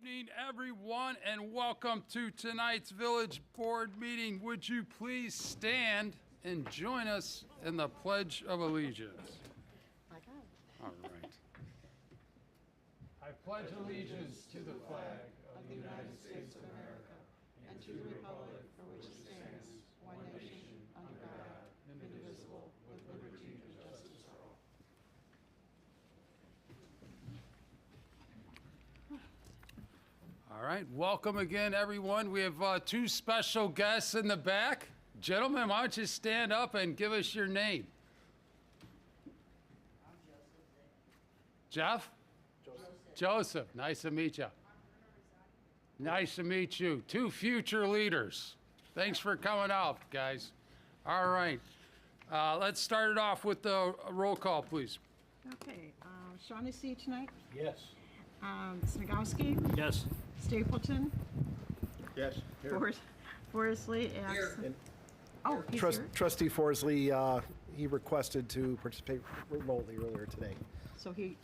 Evening, everyone, and welcome to tonight's Village Board meeting. Would you please stand and join us in the Pledge of Allegiance? All right. I pledge allegiance to the flag of the United States of America and to the republic for which it stands, one nation, under God, indivisible, with liberty and justice for all. All right, welcome again, everyone. We have two special guests in the back. Gentlemen, why don't you stand up and give us your name? I'm Joseph. Jeff? Joseph, nice to meet you. Nice to meet you. Two future leaders. Thanks for coming out, guys. All right, let's start it off with the roll call, please. Okay, Shaughnessy tonight, Yes. Snagowski, Yes. Stapleton, Yes. Forsley, absent. Oh, he's here, Trustee Forsley, he requested to participate remotely earlier today. so he's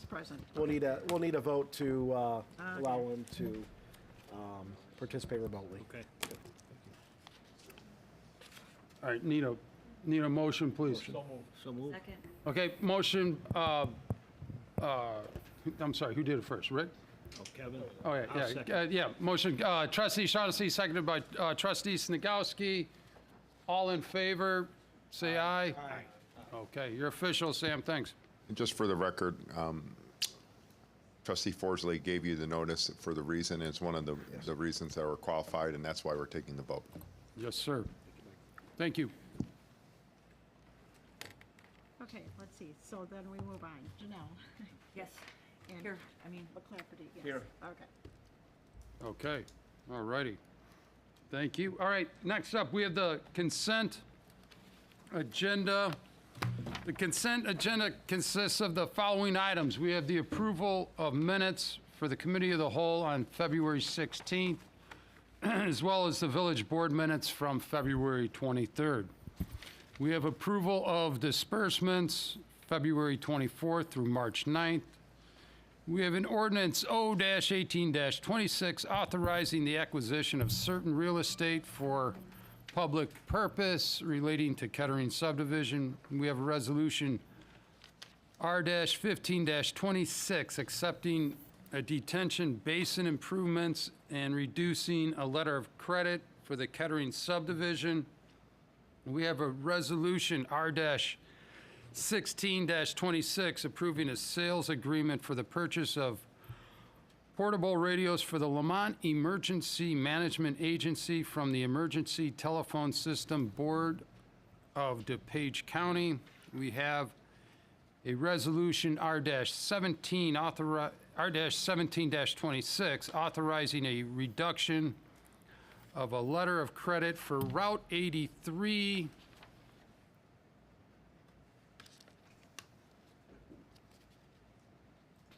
present. We'll need a vote to allow him to participate remotely. Okay. All right, need a motion, please. So moved. Second. Okay, motion, I'm sorry, who did it first, Rick? Oh, Kevin? Oh, I'll yeah, second. yeah, Motion, trustee Shaughnessy, seconded by trustee Snagowski. All in favor, say aye. Aye. Okay, you're official, Sam, thanks. And just for the record, trustee Forsley gave you the notice for the reason. It's one of the reasons that were qualified, and that's why we're taking the vote. Yes, sir. Thank you. Okay, let's see, so then we move on. Janelle. Yes. And Here, McClafferty, yes. Here. Okay. Okay, all righty. Thank you. All right, next up, we have the consent agenda. The consent agenda consists of the following items. We have the approval of minutes for the Committee of the Whole on February 16th, as well as the Village Board minutes from February 23rd. We have approval of disbursements February 24th through March 9th. We have an ordinance O-18-26 authorizing the acquisition of certain real estate for public purpose relating to Kettering subdivision. We have a resolution R-15-26 accepting a detention basin improvements and reducing a letter of credit for the Kettering subdivision. We have a resolution R-16-26 approving a sales agreement for the purchase of portable radios for the Lamont Emergency Management Agency from the Emergency Telephone System Board of DuPage County. We have a resolution R-17-26 authorizing a reduction of a letter of credit for Route 83.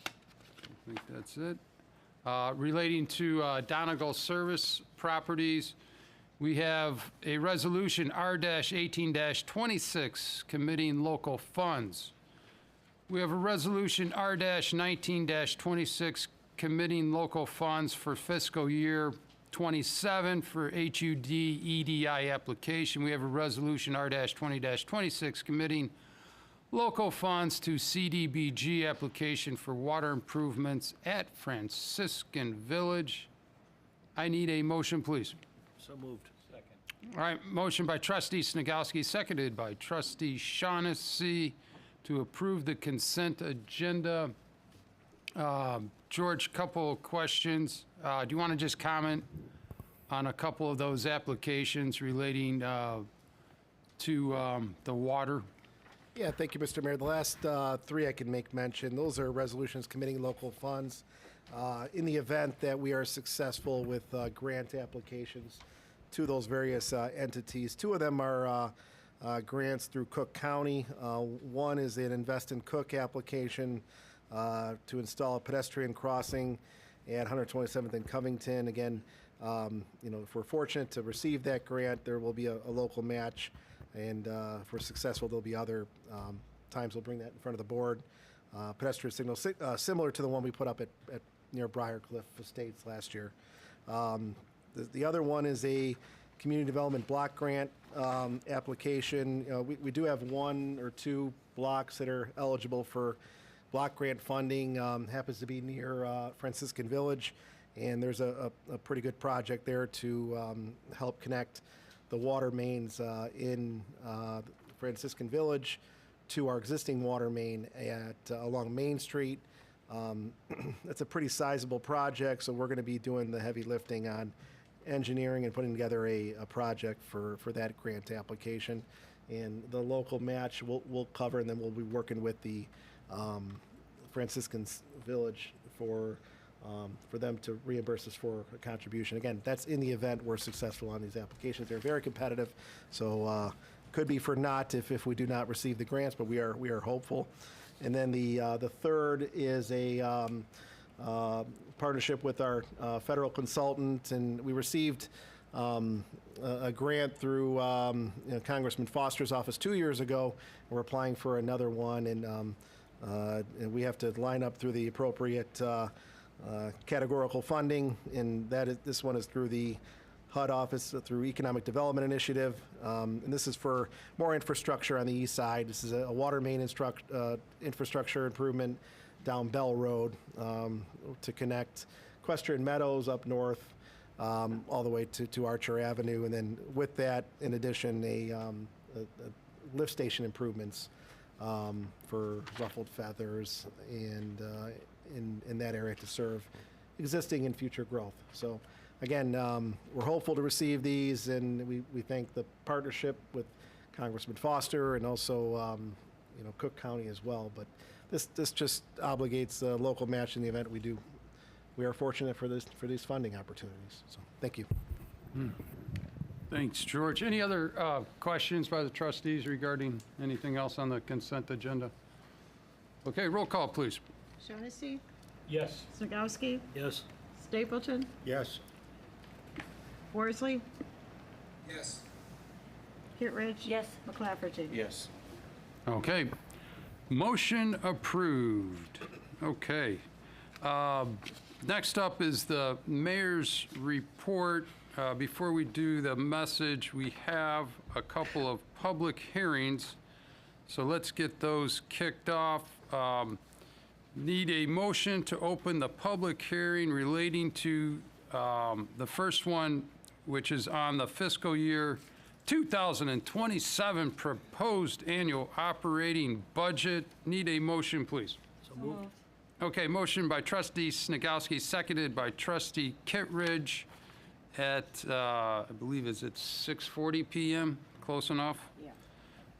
I think that's it. Relating to Donegal Service Properties. We have a resolution R-18-26 committing local funds. We have a resolution R-19-26 committing local funds for fiscal year 27 for HUD EDI application. We have a resolution R-20-26 committing local funds to CDBG application for water improvements at Franciscan Village. I need a motion, please. So moved. Second. All right, motion by trustee Snagowski, seconded by trustee Shaughnessy to approve the consent agenda. George, couple of questions. Do you want to just comment on a couple of those applications relating to the water? Yeah, thank you, Mr. Mayor. The last three I can make mention, those are resolutions committing local funds. In the event that we are successful with grant applications to those various entities, two of them are grants through Cook County. One is an Invest in Cook application to install a pedestrian crossing at 127th and Covington. Again, if we're fortunate to receive that grant, there will be a local match. And if we're successful, there'll be other times we'll bring that in front of the board. Pedestrian signal similar to the one we put up at near Briarcliff Estates last year. The other one is a community development block grant application. We do have one or two blocks that are eligible for block grant funding. Happens to be near Franciscan Village, and there's a pretty good project there to help connect the water mains in Franciscan Village to our existing water main along Main Street. It's a pretty sizable project, so we're going to be doing the heavy lifting on engineering and putting together a project for that grant application. And the local match we'll cover, and then we'll be working with the Franciscan Village for them to reimburse us for a contribution. Again, that's in the event we're successful on these applications. They're very competitive, so could be for naught if we do not receive the grants, but we are hopeful. And then the third is a partnership with our federal consultant, and we received a grant through Congressman Foster's office 2 years ago. We're applying for another one, and we have to line up through the appropriate categorical funding, and this one is through the HUD office, through Economic Development Initiative, and this is for more infrastructure on the east side. This is a water main infrastructure improvement down Bell Road to connect Equestrian Meadows up north all the way to Archer Avenue, and then with that, in addition, a lift station improvements for Ruffled Feathers and in that area to serve existing and future growth. So again, we're hopeful to receive these, and we thank the partnership with Congressman Foster and also Cook County as well. But this just obligates the local match in the event we are fortunate for these funding opportunities. So thank you. Thanks, George. Any other questions by the trustees regarding anything else on the consent agenda? Okay, roll call, please. Shaughnessy, Yes. Snagowski, Yes. Stapleton, Yes. Worsley, Yes. Kittredge. Yes. McClafferty. Yes. Okay. Motion approved. Okay. Next up is the mayor's report. Before we do the message, we have a couple of public hearings. So let's get those kicked off. Need a motion to open the public hearing relating to the first one, which is on the fiscal year 2027 proposed annual operating budget. Need a motion, please. So moved. Okay, motion by trustee Snagowski, seconded by trustee Kittredge at, I believe, is it 6:40 PM? Close enough? Yeah.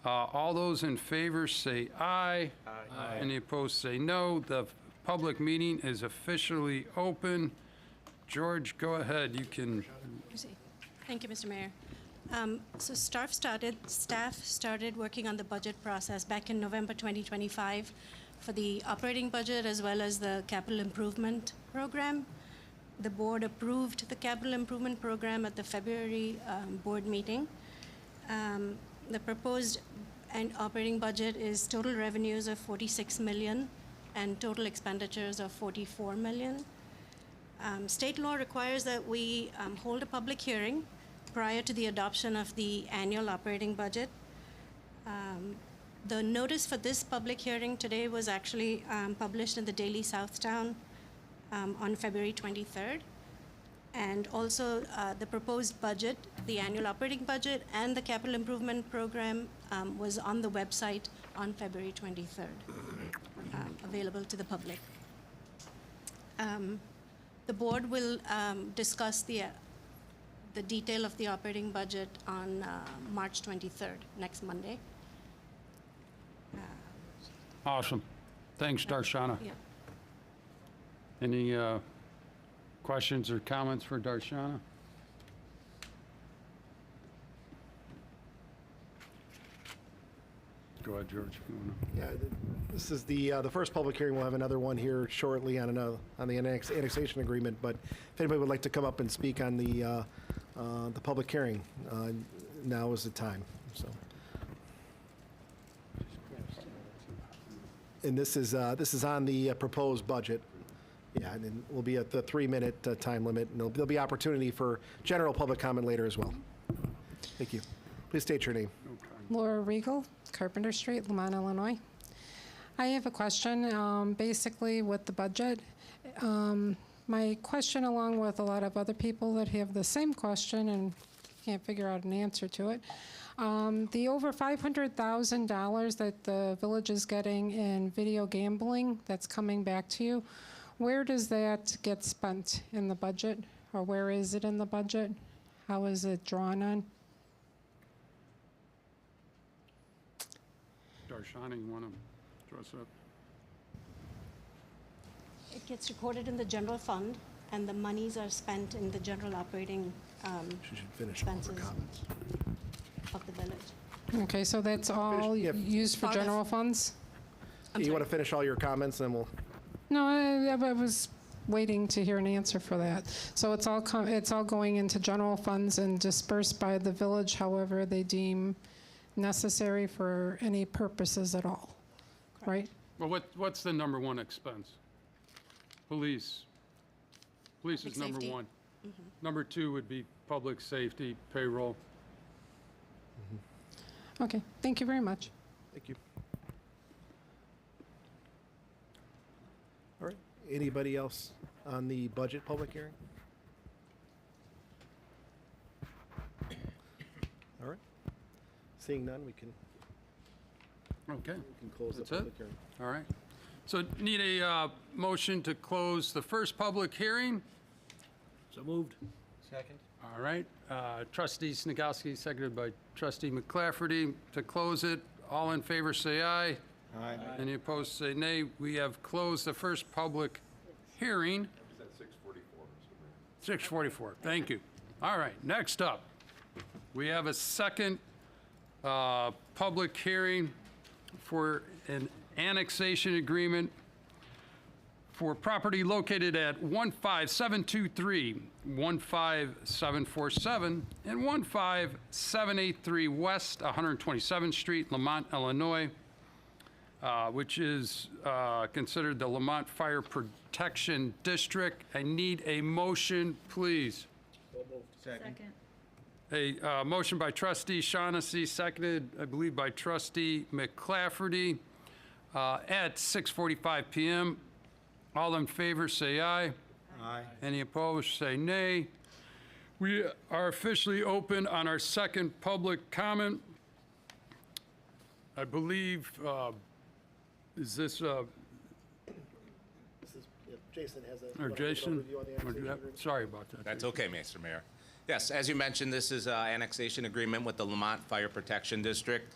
All those in favor say aye. Aye. Any opposed say no. The public meeting is officially open. George, go ahead. You can. Thank you, Mr. Mayor. So staff started working on the budget process back in November 2025 for the operating budget as well as the capital improvement program. The board approved the capital improvement program at the February board meeting. The proposed and operating budget is total revenues of $46 million and total expenditures of $44 million. State law requires that we hold a public hearing prior to the adoption of the annual operating budget. The notice for this public hearing today was actually published in the Daily Southtown on February 23rd. And also the proposed budget, the annual operating budget, and the capital improvement program was on the website on February 23rd, available to the public. The board will discuss the detail of the operating budget on March 23rd, next Monday. Awesome. Thanks, Darshana. Yeah. Any questions or comments for Darshana? Go ahead, George. if you wanna. Yeah, this is the first public hearing. We'll have another one here shortly on the annexation agreement. But if anybody would like to come up and speak on the public hearing, now is the time. So, and this is on the proposed budget Yeah, and then we'll be at the 3-minute time limit, and there'll be opportunity for general public comment later as well. Thank you. Please state your name. Laura Regal, Carpenter Street, Lamont, Illinois. I have a question, basically with the budget. My question, along with a lot of other people that have the same question and can't figure out an answer to it, the over $500,000 that the village is getting in video gambling that's coming back to you, where does that get spent in the budget? Or where is it in the budget? How is it drawn on? Darshani, you want to address that? It gets recorded in the general fund, and the monies are spent in the general operating She should finish all her expenses comments. of the village. Okay, so that's all Yep. used for Part of- general funds? You want to finish all your comments, then we'll... No, I was waiting to hear an answer for that. So it's all it's all going into general funds and dispersed by the village however they deem necessary for any purposes at all, right? Well, what's the number one expense? Police. Police is Public number safety. one. Number two would be public safety, payroll. Okay, thank you very much. Thank you. All right. Anybody else on the budget public hearing? All right. Seeing none, we can Okay, close the That's it? public hearing. all right. So need a motion to close the first public hearing. So moved. All right. Trustee Snagowski, seconded by Trustee McClafferty. To close it, all in favor say aye. Aye. Any opposed say nay. We have closed the first public hearing. 6:44, thank you. All right, next up, we have a second public hearing for an annexation agreement for property located at 15723, 15747, and 15783 West 127th Street, Lamont, Illinois, which is considered the Lamont Fire Protection District. I need a motion, please. Second. A motion by trustee Shaughnessy, seconded, I believe, by trustee McClafferty at 6:45 PM. All in favor, say aye. Aye. Any opposed, say nay. We are officially open on our second public comment. I believe, is this, This is, Jason has a... or Jason? Overview on the Wanna do annexation that? agreement. Sorry about that. That's okay, Mr. Mayor. Yes, as you mentioned, this is an annexation agreement with the Lamont Fire Protection District,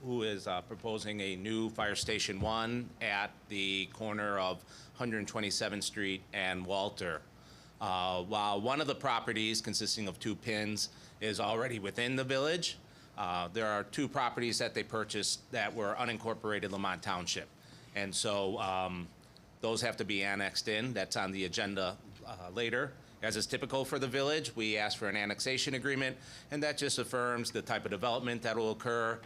who is proposing a new Fire Station 1 at the corner of 127th Street and Walter. While one of the properties, consisting of 2 pins, is already within the village, there are 2 properties that they purchased that were unincorporated Lamont Township. And so those have to be annexed in. That's on the agenda later. As is typical for the village, we ask for an annexation agreement, and that just affirms the type of development that will occur,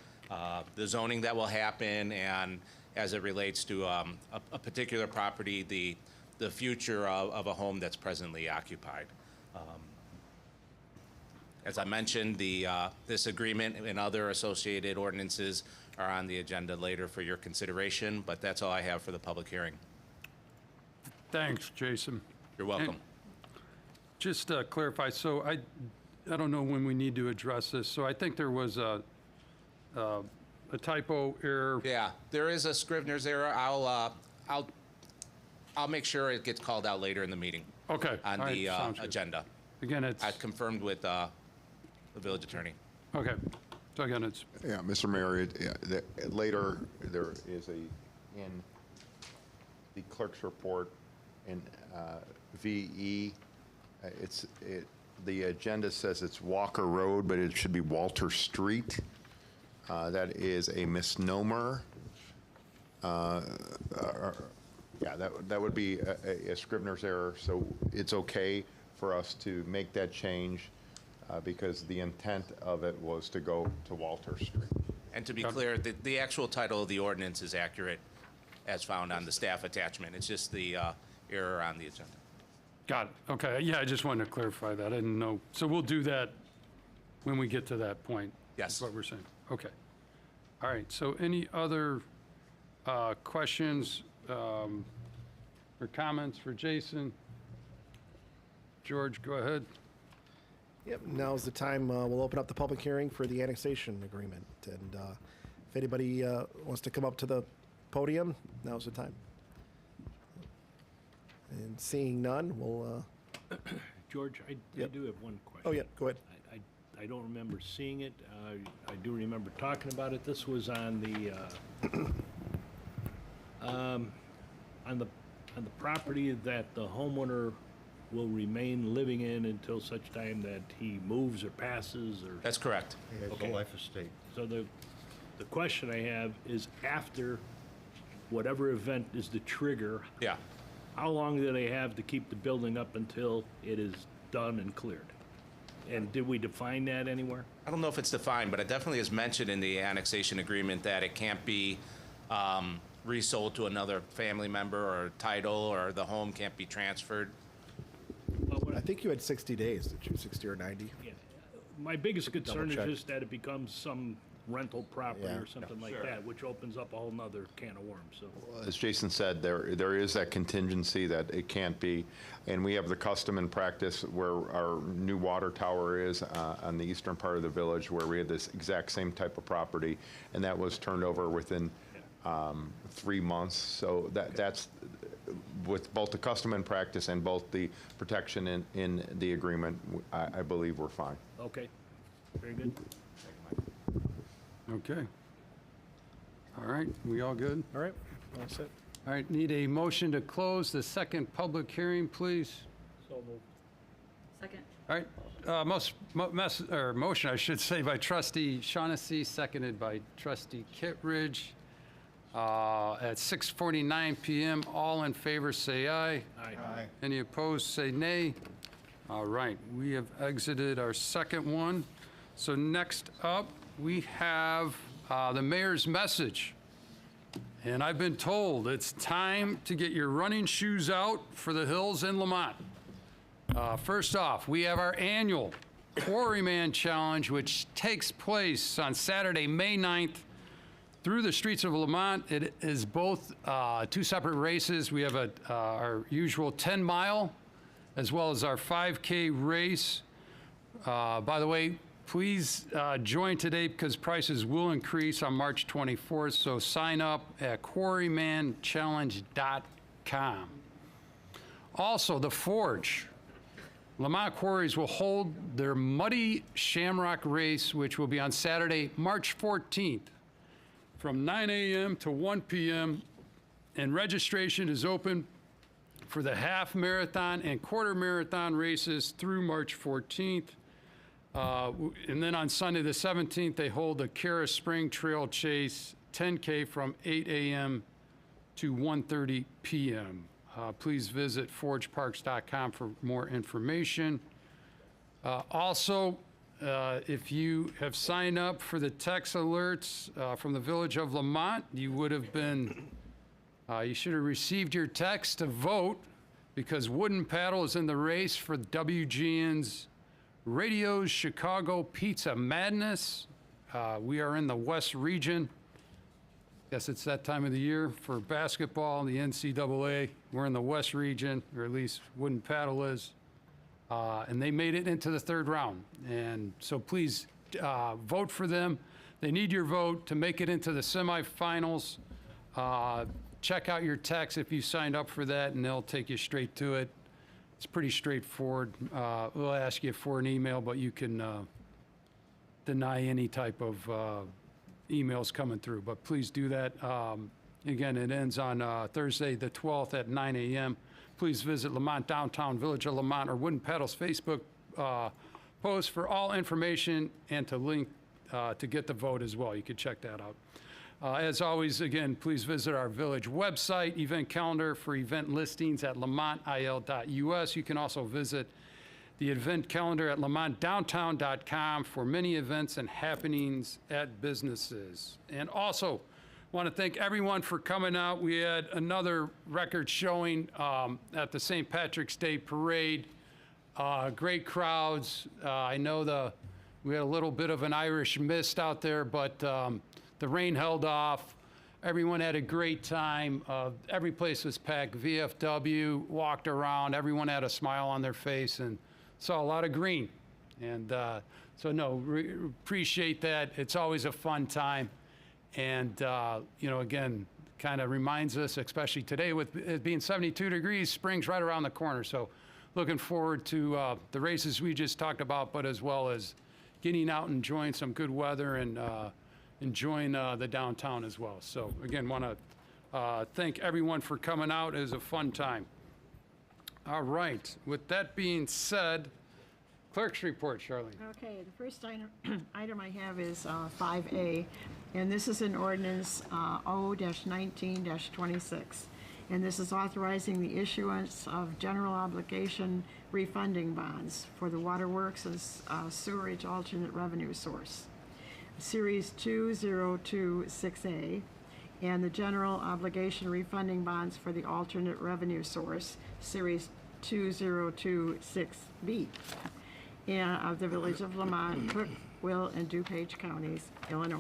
the zoning that will happen, and as it relates to a particular property, the future of a home that's presently occupied. As I mentioned, this agreement and other associated ordinances are on the agenda later for your consideration, but that's all I have for the public hearing. Thanks, Jason. You're welcome. Just to clarify, so I don't know when we need to address this, so I think there was a typo error. Yeah, there is a Scrivener's error. I'll make sure it gets called out later in the meeting Okay. on all right, the sounds good. agenda. Again, it's, I confirmed with the village attorney. okay. So again, it's, Yeah, Mr. Mayor, later, there is in the clerk's report, in VE, the agenda says it's Walker Road, but it should be Walter Street. That is a misnomer. Yeah, that would be a Scrivener's error, so it's okay for us to make that change because the intent of it was to go to Walter Street. And to be clear, the actual title of the ordinance is accurate as found on the staff attachment. It's just the error on the agenda. Got it. Okay, yeah, I just wanted to clarify that. I didn't know. So we'll do that when we get to that point. Yes. Is what we're saying. Okay. All right, so any other questions or comments for Jason? George, go ahead. Yep, now's the time, we'll open up the public hearing for the annexation agreement. And if anybody wants to come up to the podium, now's the time. And seeing none, we'll, George, I Yep. do have one question. oh yeah, go ahead. I don't remember seeing it. I do remember talking about it. This was on the, on the property that the homeowner will remain living in until such time that he moves or passes or. That's correct. Okay. life estate. So the question I have is after whatever event is the trigger, Yeah. how long do they have to keep the building up until it is done and cleared? And did we define that anywhere? I don't know if it's defined, but it definitely is mentioned in the annexation agreement that it can't be resold to another family member or title, or the home can't be transferred. I think you had 60 days, did you, 60 or 90? Yeah. My biggest concern is check. just that it becomes some rental property Yeah. or something like that, which opens up a whole nother can of worms, so. As Jason said, there is that contingency that it can't be, and we have the custom and practice where our new water tower is on the eastern part of the village, where we had this exact same type of property, and that was turned over within 3 months. So that's, with both the custom and practice and both the protection in the agreement, I believe we're fine. Okay, very good. Okay. All right, we all good? All right, all set. All right, need a motion to close the second public hearing, please. So moved. Second. All right, motion, I should say, by trustee Shaughnessy, seconded by trustee Kittredge. At 6:49 PM, all in favor say aye. Aye. Any opposed, say nay. All right, we have exited our second one. So next up, we have the mayor's message. And I've been told it's time to get your running shoes out for the hills in Lamont. First off, we have our annual Quarryman Challenge, which takes place on Saturday, May 9th, through the streets of Lamont. It is both two separate races. We have our usual 10-mile, as well as our 5K race. By the way, please join today because prices will increase on March 24th, so sign up at quarrymanchallenge.com. Also, the Forge. Lamont Quarries will hold their Muddy Shamrock Race, which will be on Saturday, March 14th, from 9 a.m. to 1 p.m., and registration is open for the half marathon and quarter marathon races through March 14th. And then on Sunday, the 17th, they hold the Kara Spring Trail Chase 10K from 8 a.m. to 1:30 p.m. Please visit forgeparks.com for more information. Also, if you have signed up for the text alerts from the Village of Lamont, you would have been, you should have received your text to vote because Wooden Paddle is in the race for WGN's Radio's Chicago Pizza Madness. We are in the West Region. Guess it's that time of the year for basketball, the NCAA. We're in the West Region, or at least Wooden Paddle is. And they made it into the third round. And so please vote for them. They need your vote to make it into the semifinals. Check out your text if you signed up for that, and they'll take you straight to it. It's pretty straightforward. We'll ask you for an email, but you can deny any type of emails coming through. But please do that. Again, it ends on Thursday, the 12th at 9 a.m. Please visit Lamont Downtown, Village of Lamont, or Wooden Paddle's Facebook post for all information and to link to get the vote as well. You can check that out. As always, again, please visit our village website, event calendar for event listings at lamontil.us. You can also visit the event calendar at lamontdowntown.com for many events and happenings at businesses. And also, Want to thank everyone for coming out. We had another record showing at the St. Patrick's Day Parade. Great crowds. I know we had a little bit of an Irish mist out there, but the rain held off. Everyone had a great time. Every place was packed. VFW walked around. Everyone had a smile on their face and saw a lot of green. And so, no, appreciate that. It's always a fun time. And, again, kind of reminds us, especially today with it being 72 degrees, spring's right around the corner. So looking forward to the races we just talked about, but as well as getting out and enjoying some good weather and enjoying the downtown as well. So again, want to thank everyone for coming out. It was a fun time. All right. With that being said, clerk's report, Charlene. Okay, the first item I have is 5A, and this is an ordinance O-19-26. And this is authorizing the issuance of general obligation refunding bonds for the waterworks and sewerage alternate revenue source, Series 2026A, and the general obligation refunding bonds for the alternate revenue source, Series 2026B, and of the Village of Lamont, Cook, Will, and DuPage Counties, Illinois,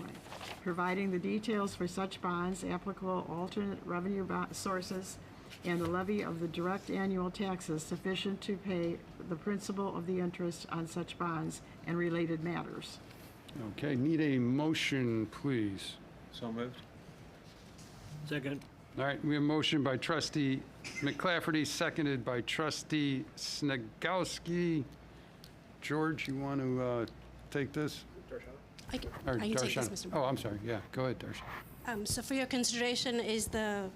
providing the details for such bonds, applicable alternate revenue sources, and the levy of the direct annual taxes sufficient to pay the principal of the interest on such bonds and related matters. Okay, need a motion, please. So moved. Second. All right, we have a motion by trustee McClafferty, seconded by trustee Snagowski. George, you want to take this? I can Or take this, Darshana? Mr. Oh, I'm sorry. Yeah, go ahead, Darshana. So for your consideration is the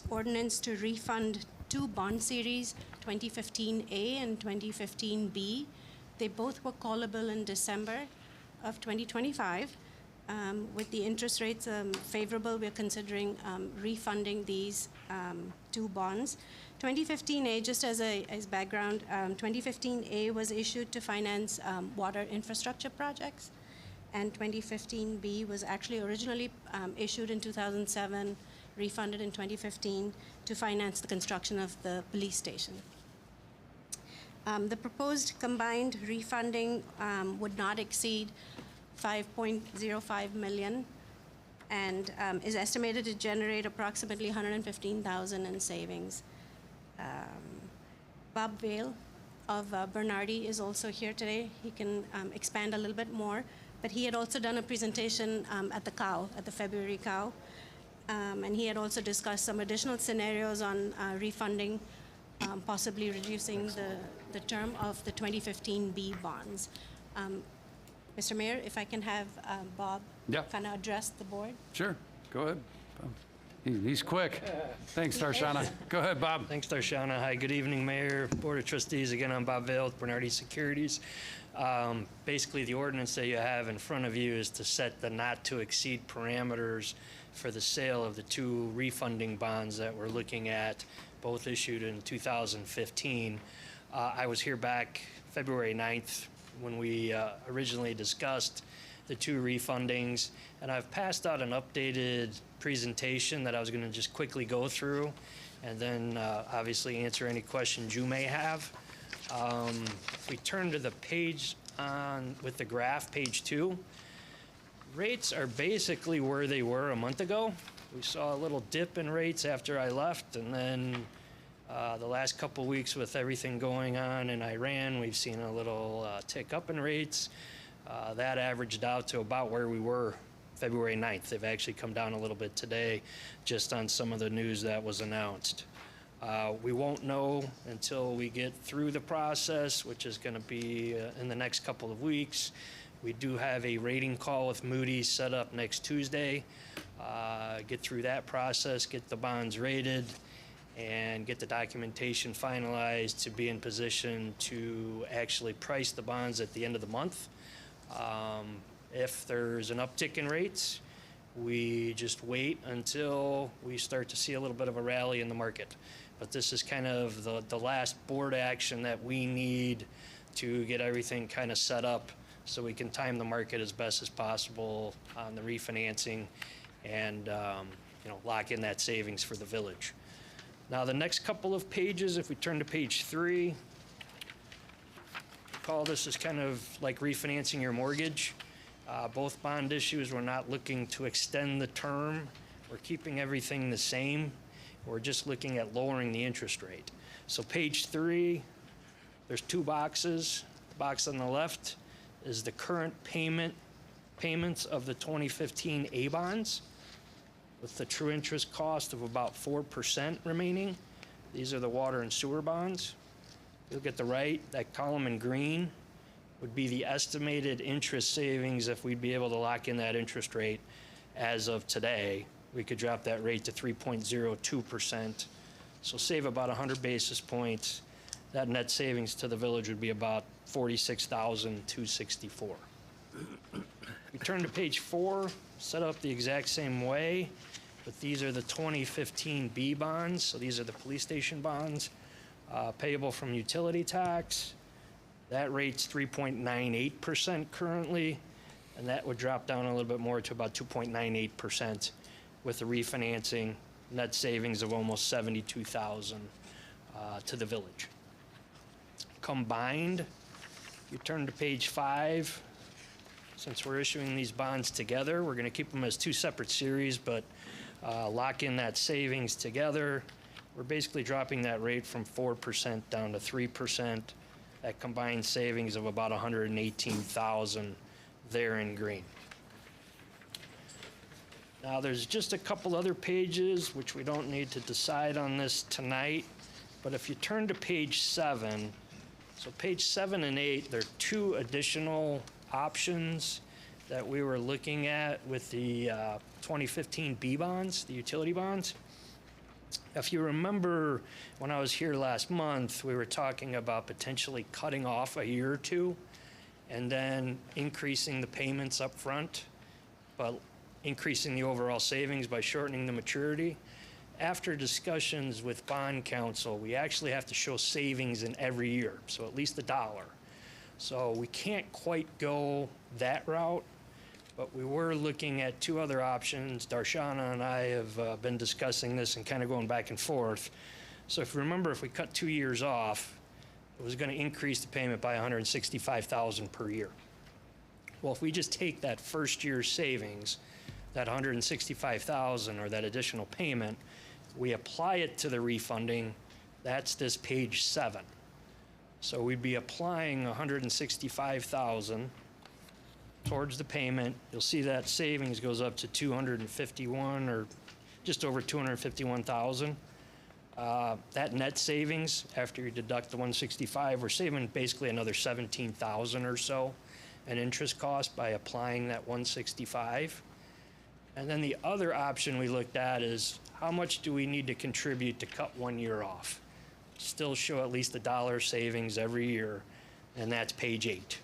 ordinance to refund two bond series, 2015A and 2015B. They both were callable in December of 2025. With the interest rates favorable, we're considering refunding these two bonds. 2015A, just as background, 2015A was issued to finance water infrastructure projects, and 2015B was actually originally issued in 2007, refunded in 2015 to finance the construction of the police station. The proposed combined refunding would not exceed $5.05 million and is estimated to generate approximately $115,000 in savings. Bob Vale of Bernardi is also here today. He can expand a little bit more, but he had also done a presentation at the COW, at the February COW, and he had also discussed some additional scenarios on refunding, possibly reducing the term of the 2015B bonds. Mr. Mayor, if I can have Bob kind of address the board. Sure, go ahead. He's quick. Thanks, Darshana. Go ahead, Bob. Thanks, Darshana. Hi, good evening, Mayor, Board of Trustees. Again, I'm Bob Vale with Bernardi Securities. Basically, the ordinance that you have in front of you is to set the not-to-exceed parameters for the sale of the two refunding bonds that we're looking at, both issued in 2015. I was here back February 9th when we originally discussed the two refundings, and I've passed out an updated presentation that I was going to just quickly go through and then obviously answer any questions you may have. If we turn to the page on with the graph, page 2, rates are basically where they were a month ago. We saw a little dip in rates after I left, and then the last couple weeks with everything going on in Iran, we've seen a little tick up in rates. That averaged out to about where we were February 9th. They've actually come down a little bit today just on some of the news that was announced. We won't know until we get through the process, which is going to be in the next couple of weeks. We do have a rating call with Moody's set up next Tuesday. Get through that process, get the bonds rated, and get the documentation finalized to be in position to actually price the bonds at the end of the month. If there's an uptick in rates, we just wait until we start to see a little bit of a rally in the market. But this is kind of the last board action that we need to get everything kind of set up so we can time the market as best as possible on the refinancing and, lock in that savings for the village. Now, the next couple of pages, if we turn to page 3, call this is kind of like refinancing your mortgage. Both bond issues, we're not looking to extend the term. We're keeping everything the same. We're just looking at lowering the interest rate. So page 3, there's 2 boxes. The box on the left is the current payments of the 2015 A bonds with the true interest cost of about 4% remaining. These are the water and sewer bonds. You look at the right, that column in green would be the estimated interest savings if we'd be able to lock in that interest rate as of today. We could drop that rate to 3.02%. So save about 100 basis points. That net savings to the village would be about $46,264. We turn to page 4, set up the exact same way, but these are the 2015 B bonds. So these are the police station bonds, payable from utility tax. That rate's 3.98% currently, and that would drop down a little bit more to about 2.98% with the refinancing, net savings of almost $72,000 to the village. Combined, you turn to page 5. Since we're issuing these bonds together, we're going to keep them as 2 separate series, but lock in that savings together. We're basically dropping that rate from 4% down to 3%. That combined savings of about $118,000 there in green. Now, there's just a couple other pages, which we don't need to decide on this tonight, but if you turn to page 7, so page 7 and 8, there are 2 additional options that we were looking at with the 2015 B bonds, the utility bonds. If you remember, when I was here last month, we were talking about potentially cutting off a year or 2 and then increasing the payments up front, but increasing the overall savings by shortening the maturity. After discussions with bond counsel, we actually have to show savings in every year, so at least $1. So we can't quite go that route, but we were looking at 2 other options. Darshana and I have been discussing this and kind of going back and forth. So if you remember, if we cut 2 years off, it was going to increase the payment by $165,000 per year. Well, if we just take that first year's savings, that $165,000 or that additional payment, we apply it to the refunding, that's this page 7. So we'd be applying $165,000 towards the payment. You'll see that savings goes up to 251 or just over 251,000. That net savings, after you deduct the 165, we're saving basically another 17,000 or so in interest cost by applying that 165. And then the other option we looked at is how much do we need to contribute to cut 1 year off? Still show at least $1 savings every year, and that's page 8.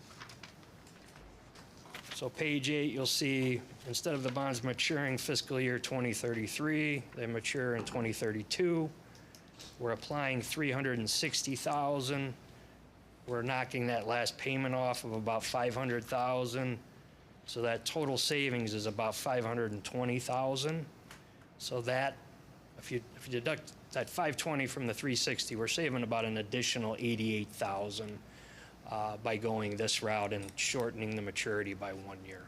So page 8, you'll see instead of the bonds maturing fiscal year 2033, they mature in 2032. We're applying $360,000. We're knocking that last payment off of about $500,000. So that total savings is about $520,000. So that, if you deduct that $520 from the $360, we're saving about an additional $88,000 by going this route and shortening the maturity by 1 year.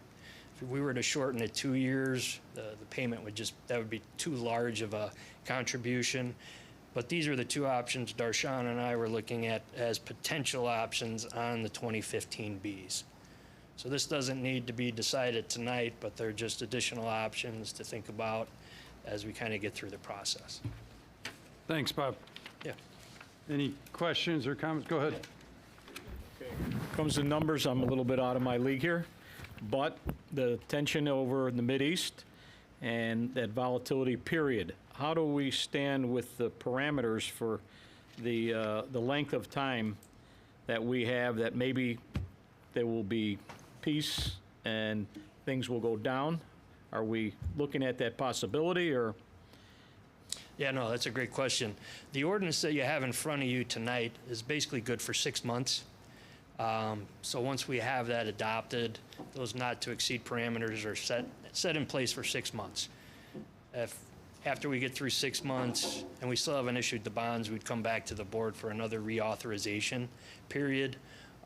If we were to shorten it 2 years, the payment would that would be too large of a contribution. But these are the 2 options Darshan and I were looking at as potential options on the 2015 Bs. So this doesn't need to be decided tonight, but they're just additional options to think about as we kind of get through the process. Thanks, Bob. Yeah. Any questions or comments? Go ahead. Comes to numbers, I'm a little bit out of my league here, but the tension over in the Mideast and that volatility period, how do we stand with the parameters for the length of time that we have that maybe there will be peace and things will go down? Are we looking at that possibility, or? Yeah, no, that's a great question. The ordinance that you have in front of you tonight is basically good for 6 months. So once we have that adopted, those not to exceed parameters are set in place for 6 months. If, after we get through 6 months and we still haven't issued the bonds, we'd come back to the board for another reauthorization period.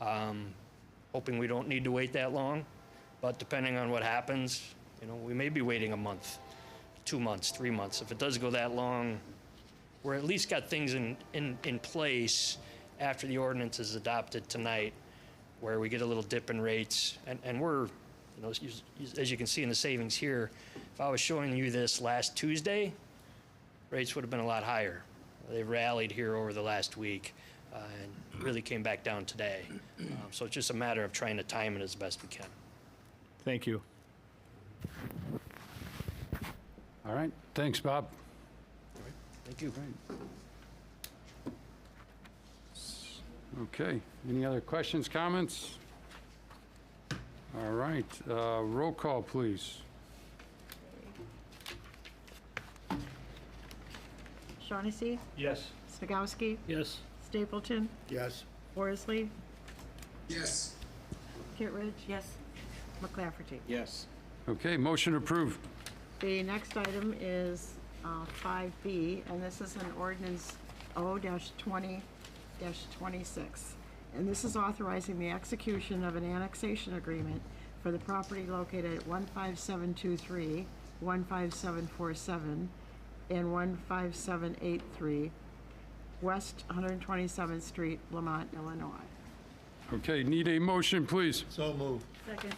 Hoping we don't need to wait that long, but depending on what happens, you know, we may be waiting a month, 2 months, 3 months. If it does go that long, we're at least got things in place after the ordinance is adopted tonight, where we get a little dip in rates, and we're, you know, as you can see in the savings here, if I was showing you this last Tuesday, rates would have been a lot higher. They rallied here over the last week and really came back down today. So it's just a matter of trying to time it as best we can. Thank you. All right, thanks, Bob. Thank you. Okay, any other questions, comments? All right, roll call, please. Shaughnessy, Yes. Snagowski, Yes. Stapleton, Yes. Forsley, Yes. Kittredge, Yes. McClafferty. Yes. Okay, motion approved. The next item is 5B, and this is an ordinance O-20-26. And this is authorizing the execution of an annexation agreement for the property located at 15723, 15747, and 15783 West 127th Street, Lamont, Illinois. Okay, need a motion, please. So moved. Second.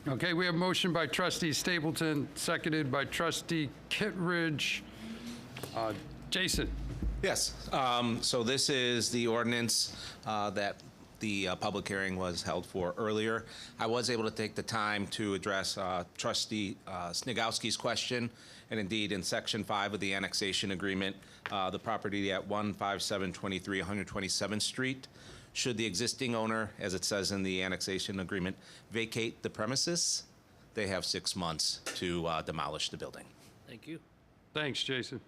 Okay, we have motion by trustee Stapleton, seconded by trustee Kittredge. Jason? Yes, so this is the ordinance that the public hearing was held for earlier. I was able to take the time to address trustee Snagowski's question, and indeed, in section 5 of the annexation agreement, the property at 15723 127th Street, should the existing owner, as it says in the annexation agreement, vacate the premises, they have 6 months to demolish the building. Thank you. Thanks, Jason.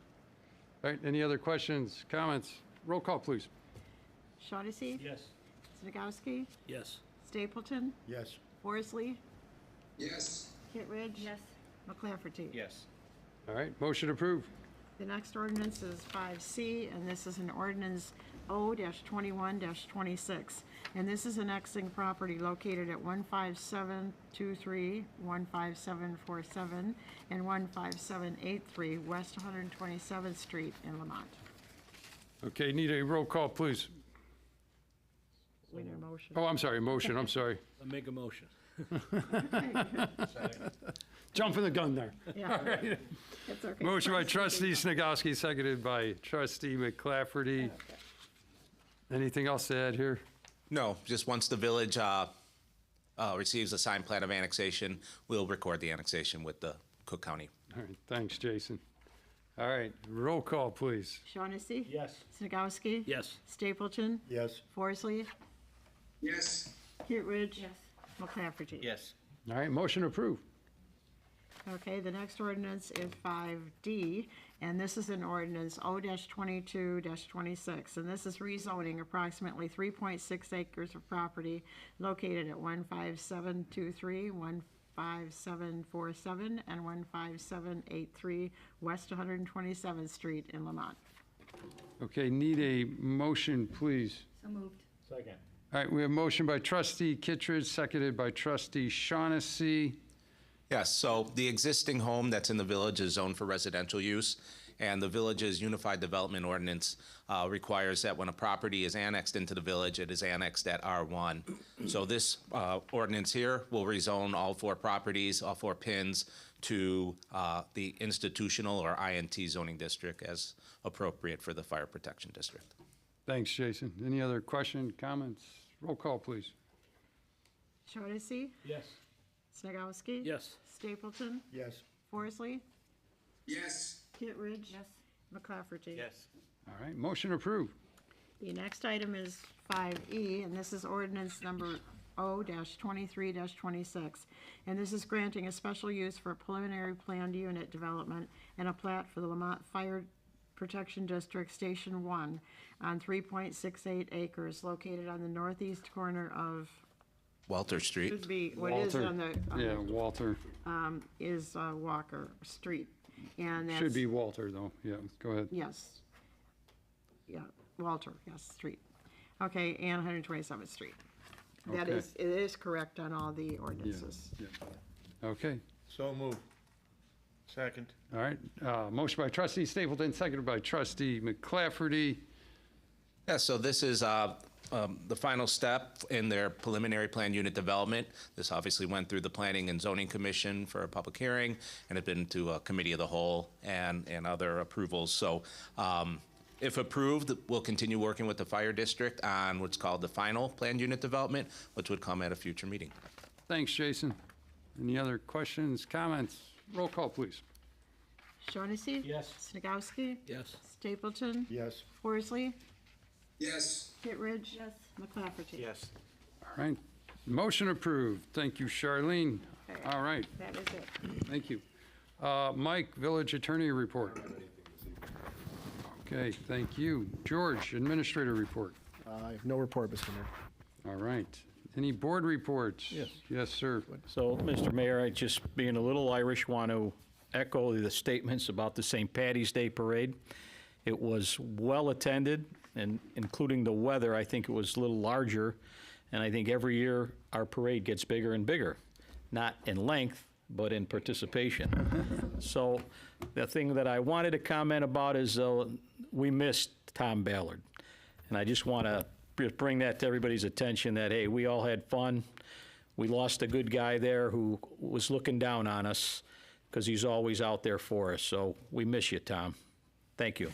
All right, any other questions, comments? Roll call, please. Shaughnessy? Yes. Snagowski? Yes. Stapleton? Yes. Forsley? Yes. Kittredge? Yes. McClafferty? Yes. All right, motion approved. The next ordinance is 5C, and this is an ordinance O-21-26. And this is annexing property located at 15723, 15747, and 15783 West 127th Street in Lamont. Okay, need a roll call, please. We need a motion. Oh, I'm sorry, motion, I'm sorry. I make a motion. Jumping the gun there. Yeah. It's okay. Motion by First, trustee Snagowski, seconded by trustee McClafferty. Anything else to add here? No, just once the village receives a signed plan of annexation, we'll record the annexation with the Cook County. All right, thanks, Jason. All right, roll call, please. Shaughnessy? Yes. Snagowski? Yes. Stapleton? Yes. Forsley? Yes. Kittredge? Yes. McClafferty? Yes. All right, motion approved. Okay, the next ordinance is 5D, and this is an ordinance O-22-26, and this is rezoning approximately 3.6 acres of property located at 15723, 15747, and 15783 West 127th Street in Lamont. Okay, need a motion, please. So moved. Second. All right, we have motion by trustee Kittredge, seconded by trustee Shaughnessy. Yes, so the existing home that's in the village is zoned for residential use, and the village's Unified Development Ordinance requires that when a property is annexed into the village, it is annexed at R1. So this ordinance here will rezone all 4 properties, all 4 pins, to the institutional or INT zoning district as appropriate for the fire protection district. Thanks, Jason. Any other question, comments? Roll call, please. Shaughnessy? Yes. Snagowski? Yes. Stapleton? Yes. Forsley? Yes. Kittredge? Yes. McClafferty? Yes. All right, motion approved. The next item is 5E, and this is ordinance number O-23-26. And this is granting a special use for a preliminary planned unit development and a plat for the Lamont Fire Protection District Station 1 on 3.68 acres located on the northeast corner of, Walter Street. should be, what is Walter. on the, Yeah, Walter. is Walker Street. And that's. Should be Walter, though. Yeah, go ahead. Yes. Yeah, Walter, yes, street. Okay, and 127th Street. That Okay. is, it is correct on all the Yeah, ordinances. yeah. Okay, So move. Second. all right. Motion by trustee Stapleton, seconded by trustee McClafferty. Yeah, so this is the final step in their preliminary plan unit development. This obviously went through the Planning and Zoning Commission for a public hearing and had been to a committee of the whole and other approvals. So if approved, we'll continue working with the fire district on what's called the final plan unit development, which would come at a future meeting. Thanks, Jason. Any other questions, comments? Roll call, please. Shaughnessy? Yes. Snagowski? Yes. Stapleton? Yes. Horsley? Yes. Kittredge? Yes. McClafferty? Yes. All right. Motion approved. Thank you, Charlene. Okay. All right, That is it. thank you. Mike, village attorney report. Okay, thank you. George, administrator report. I have no report, Mr. Mayor. All right. Any board reports? Yes. Yes, sir. So, Mr. Mayor, I just, being a little Irish, want to echo the statements about the St. Patty's Day Parade. It was well-attended, and including the weather, I think it was a little larger, and I think every year our parade gets bigger and bigger, not in length, but in participation. So the thing that I wanted to comment about is we missed Tom Ballard, and I just want to bring that to everybody's attention that, hey, we all had fun. We lost a good guy there who was looking down on us because he's always out there for us. So we miss you, Tom. Thank you.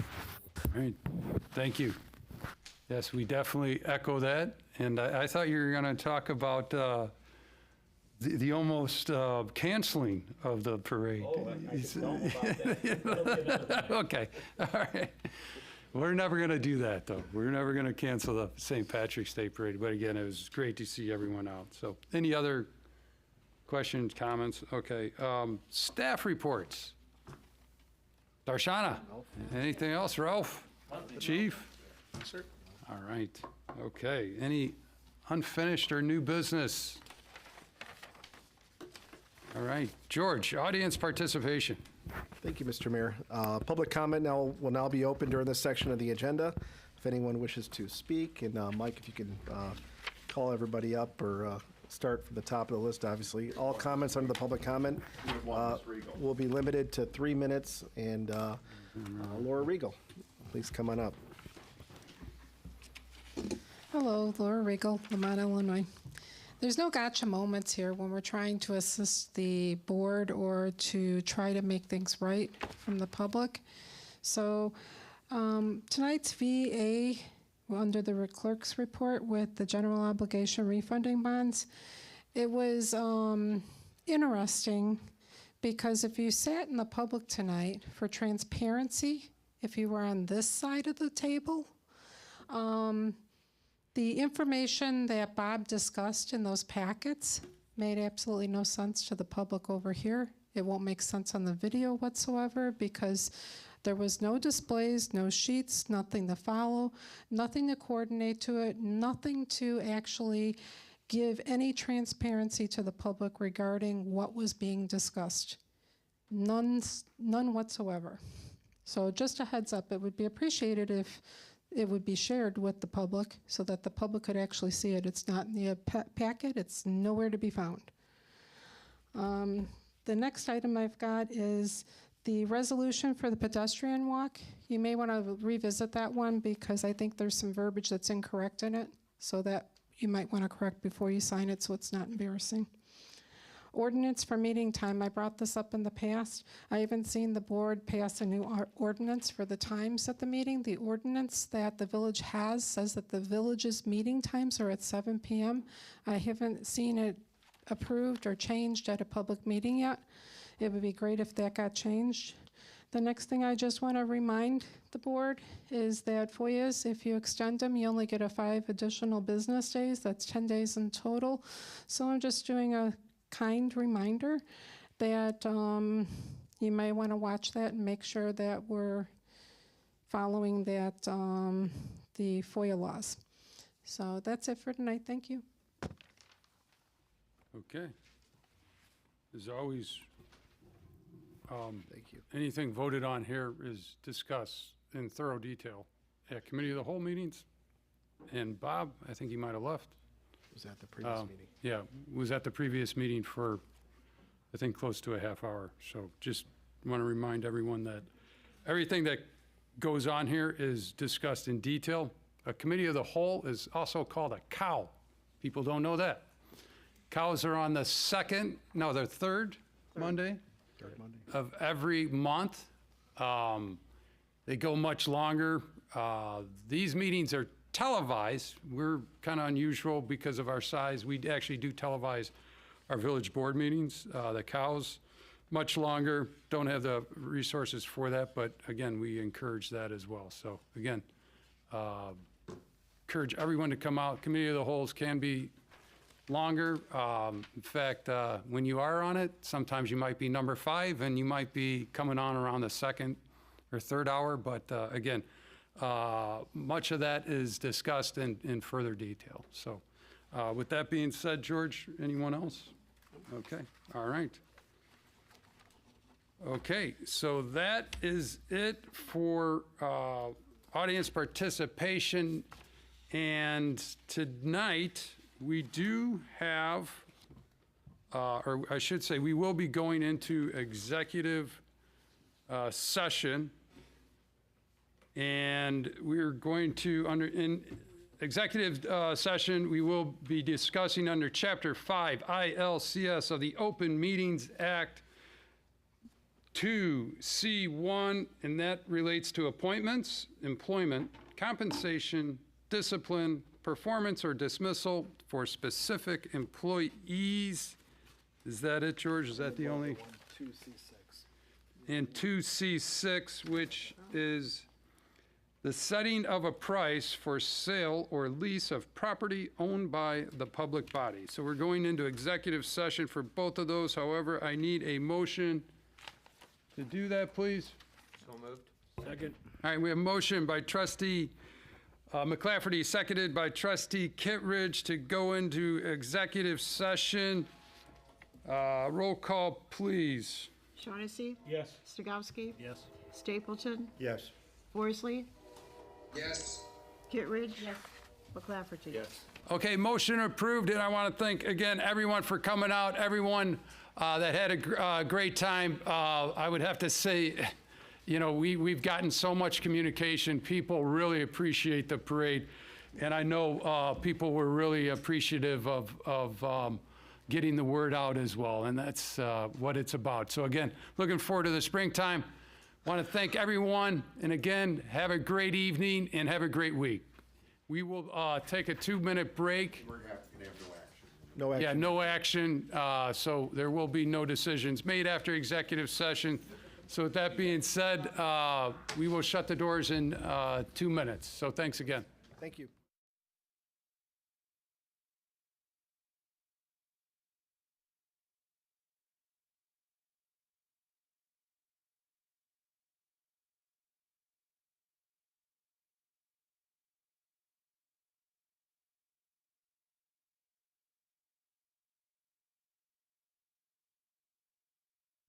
All right, thank you. Yes, we definitely echo that. And I thought you were going to talk about the almost canceling of the parade. Okay, all right. We're never going to do that, though. We're never going to cancel the St. Patrick's Day Parade. But again, it was great to see everyone out. So any other questions, comments? Okay, staff reports. Darshana, anything else? Ralph? Chief? Sir. All right, okay. Any unfinished or new business? All right, George, audience participation. Thank you, Mr. Mayor. Public comment will now be open during this section of the agenda. If anyone wishes to speak, and Mike, if you can call everybody up or start from the top of the list, obviously. All comments under the public comment will be limited to 3 minutes. And Laura Regal, please come on up. Hello, Laura Regal, Lamont, Illinois. There's no gotcha moments here when we're trying to assist the board or to try to make things right from the public. So tonight's VA, under the clerk's report with the general obligation refunding bonds, it was interesting because if you sat in the public tonight for transparency, if you were on this side of the table, the information that Bob discussed in those packets made absolutely no sense to the public over here. It won't make sense on the video whatsoever because there was no displays, no sheets, nothing to follow, nothing to coordinate to it, nothing to actually give any transparency to the public regarding what was being discussed. None whatsoever. So just a heads up, it would be appreciated if it would be shared with the public so that the public could actually see it. It's not in the packet. It's nowhere to be found. The next item I've got is the resolution for the pedestrian walk. You may want to revisit that one because I think there's some verbiage that's incorrect in it, so that you might want to correct before you sign it so it's not embarrassing. Ordinance for meeting time. I brought this up in the past. I haven't seen the board pass a new ordinance for the times at the meeting. The ordinance that the village has says that the village's meeting times are at 7 p.m. I haven't seen it approved or changed at a public meeting yet. It would be great if that got changed. The next thing I just want to remind the board is that FOIAs, if you extend them, you only get 5 additional business days. That's 10 days in total. So I'm just doing a kind reminder that you may want to watch that and make sure that we're following that the FOIA laws. So that's it for tonight. Thank you. Okay. As always, Thank you. Anything voted on here is discussed in thorough detail at committee of the whole meetings. And Bob, I think he might have left. Was at the previous meeting. Yeah, was at the previous meeting for, I think, close to a half hour. So just want to remind everyone that everything that goes on here is discussed in detail. A committee of the whole is also called a COW. People don't know that. COWs are on the they're third Monday of every month. They go much longer. These meetings are televised. We're kind of unusual because of our size. We actually do televise our village board meetings. The COWs, much longer, don't have the resources for that, but again, we encourage that as well. So again, encourage everyone to come out. Committee of the Wholes can be longer. In fact, when you are on it, sometimes you might be number 5 and you might be coming on around the second or third hour, but again, much of that is discussed in further detail. So with that being said, George, anyone else? Okay, all right. Okay, so that is it for audience participation. And tonight, we do have, or I should say, we will be going into executive session. And we're going to, in executive session, we will be discussing under Chapter 5 ILCS of the Open Meetings Act 2C1, and that relates to appointments, employment, compensation, discipline, performance or dismissal for specific employees. Is that it, George? Is that the only? 2C6. And 2C6, which is the setting of a price for sale or lease of property owned by the public body. So we're going into executive session for both of those. However, I need a motion to do that, please. So moved. Second. All right, we have a motion by trustee McClafferty, seconded by trustee Kittredge to go into executive session. Roll call, please. Shaughnessy? Yes. Stigowski? Yes. Stapleton? Yes. Forsley? Yes. Kittredge? Yes. McClafferty? Yes. Okay, motion approved, and I want to thank, again, everyone for coming out, everyone that had a great time. I would have to say, you know, we've gotten so much communication. People really appreciate the parade, and I know people were really appreciative of getting the word out as well, and that's what it's about. So again, looking forward to the springtime. Want to thank everyone, and again, have a great evening and have a great week. We will take a 2-minute break. We're going to have no action. No action. Yeah, no action, so there will be no decisions made after executive session. So with that being said, we will shut the doors in 2 minutes. So thanks again. Thank you.